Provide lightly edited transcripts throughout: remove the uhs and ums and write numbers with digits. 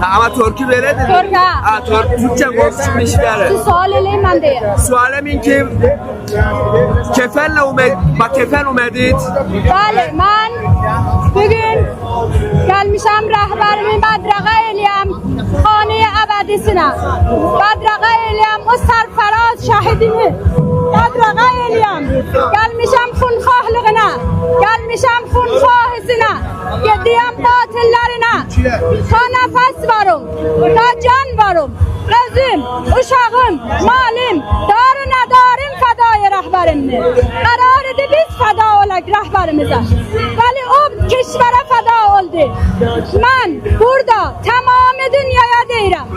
Ama Türk'ü veredir. Türk ha. Türkçe konuşmuş verir. Siz sual eleyim ben deyim. Sualemin ki kefenle kefen umedit. Bəli, mən bugün gəlmişəm rəhbərimi bədrağa eləyəm xanəyə əbədisinə. Bədrağa eləyəm o sərfəraz şəhidini. Bədrağa eləyəm. Gəlmişəm xunxahlığına. Gəlmişəm xunxahisinə. Gediyəm qatillərinə. Ta nəfəs varım. Ta can varım. Özüm, uşağım, malim, darı nədarim fədaya rəhbərimdir. Qərar edib biz fəda olaq rəhbərimizə. Vəli o keşvərə fəda oldu. Mən burada tamamı dünyaya deyirəm.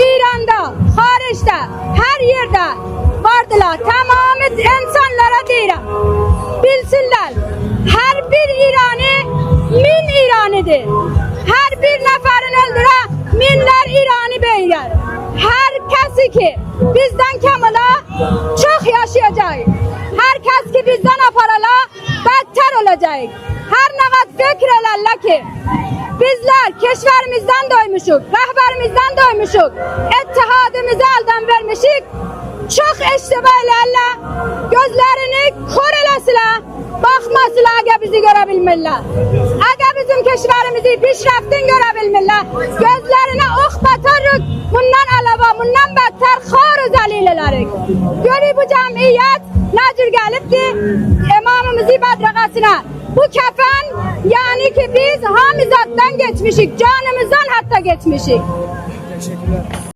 İranda, xaricdə, hər yerdə vardılar. Tamamı insanlara deyirəm. Bilsinlər, hər bir İrani min İranidir. Hər bir nəfərin öldürə minlər İrani beylər. Hər kəsi ki bizdən kəmala çox yaşayacaq. Hər kəs ki bizdən aparala bədtər olacaq. Hər nə qədər fikr elərlər ki bizlər keşvərimizdən doymuşuq, rəhbərimizdən doymuşuq, ittihadımızı əldən vermişik. Çox eştibah elərlər, gözlərini kor eləsilər, baxmasılar əgər bizi görə bilmirlər. Əgər bizim keşvərimizi pişrəftin görə bilmirlər, gözlərinə ox batarıq, bundan əlavə, bundan bədtər xar zəlil elərik. Görək bu cəmiyyət nə cür gəlibdir imamımızı bədraqasına. Bu kəfən, yəni ki biz hamizatdan geçmişik, canımızdan hətta geçmişik.